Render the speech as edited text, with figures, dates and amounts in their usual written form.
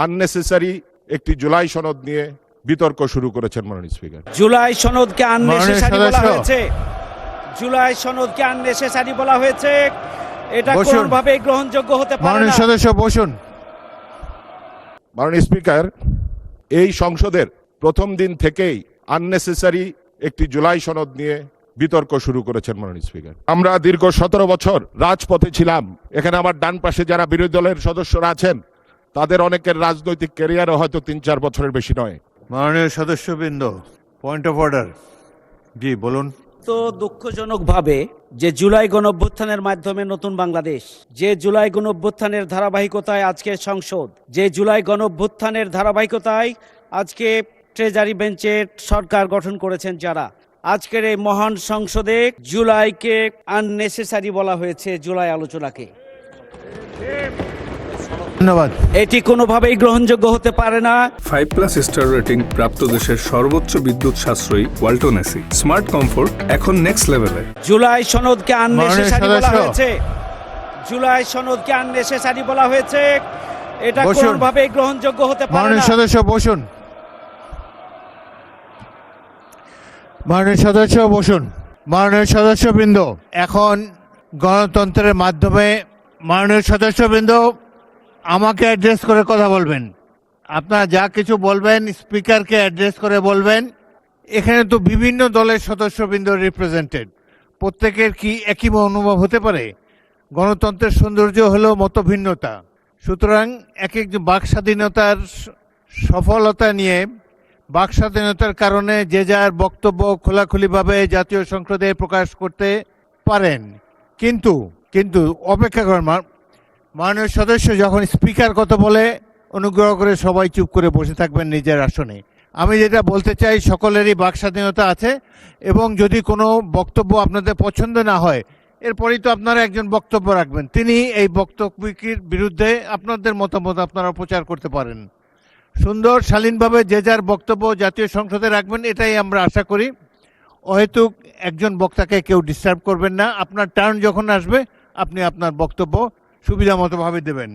Unnecessary একটি জুলাই সনদ নিয়ে বিতর্ক শুরু করেছেন মাননীয় স্পিকার। জুলাই সনদকে আননেসেসারি বলা হয়েছে, জুলাই সনদকে আননেসেসারি বলা হয়েছে, এটা কোনোভাবে গ্রহণযোগ্য হতে পারে না। মাননীয় সদস্য বসুন। মাননীয় স্পিকার, এই সংসদের প্রথম দিন থেকেই আননেসেসারি একটি জুলাই সনদ নিয়ে বিতর্ক শুরু করেছেন মাননীয় স্পিকার। আমরা দীর্ঘ 17 বছর রাজপথে ছিলাম। এখানে আমার ডান পাশে যারা বিরোধী দলের সদস্যরা আছেন তাদের অনেকের রাজনৈতিক ক্যারিয়ারও হয়তো 3-4 বছরের বেশি নয়। মাননীয় সদস্যবৃন্দ, পয়েন্ট অফ অর্ডার। জি বলুন। তো দুঃখজনকভাবে যে জুলাই গণঅভ্যুত্থানের মাধ্যমে নতুন বাংলাদেশ, যে জুলাই গণঅভ্যুত্থানের ধারাবাহিকতায় আজকের সংসদ, যে জুলাই গণঅভ্যুত্থানের ধারাবাহিকতায় আজকে ট্রেজারি বেঞ্চের সরকার গঠন করেছেন যারা, আজকের এই মহান সংসদে জুলাইকে আননেসেসারি বলা হয়েছে, জুলাই আলোচনাকে। ধন্যবাদ। এটি কোনোভাবেই গ্রহণযোগ্য হতে পারে না। 5+ স্টার রেটিং প্রাপ্ত দেশের সর্বোচ্চ বিদ্যুৎ সাশ্রয়ী ওয়ালটন এসি স্মার্ট কমফোর্ট এখন নেক্সট লেভেলে। জুলাই সনদকে আননেসেসারি বলা সদস্য। হয়েছে, জুলাই সনদকে আননেসেসারি বলা হয়েছে, এটা বসুন। কোনোভাবেই গ্রহণযোগ্য হতে পারে মাননীয় না। সদস্য বসুন। মাননীয় সদস্য বসুন। মাননীয় সদস্যবৃন্দ, এখন গণতন্ত্রের মাধ্যমে মাননীয় সদস্যবৃন্দ আমাকে অ্যাড্রেস করে কথা বলবেন। আপনারা যা কিছু বলবেন স্পিকারকে অ্যাড্রেস করে বলবেন। এখানে তো বিভিন্ন দলের সদস্যবৃন্দ রিপ্রেজেন্টেড, প্রত্যেকের কি একই অনুভব হতে পারে? গণতন্ত্রের সৌন্দর্য হলো মতভিন্নতা। সুতরাং এক এক বাক স্বাধীনতার সফলতা নিয়ে, বাক স্বাধীনতার কারণে যে যার বক্তব্য খোলাখুলিভাবে জাতীয় সংসদে প্রকাশ করতে পারেন, কিন্তু কিন্তু অপেক্ষা করেন। মাননীয় সদস্য যখন স্পিকার কথা বলে অনুগ্রহ করে সবাই চুপ করে বসে থাকবেন নিজের আসনে। আমি যেটা বলতে চাই, সকলেরই বাক স্বাধীনতা আছে এবং যদি কোনো বক্তব্য আপনাদের পছন্দ না হয় এরপরেই তো আপনারা একজন বক্তব্য রাখবেন, তিনি এই বক্তব্যের বিরুদ্ধে আপনাদের মতামত আপনারা প্রচার করতে পারেন। সুন্দর শালীনভাবে যে যার বক্তব্য জাতীয় সংসদে রাখবেন, এটাই আমরা আশা করি। অহেতুক একজন বক্তাকে কেউ ডিস্টার্ব করবেন না। আপনার টার্ন যখন আসবে আপনি আপনার বক্তব্য সুবিধা মতো ভাবে দেবেন।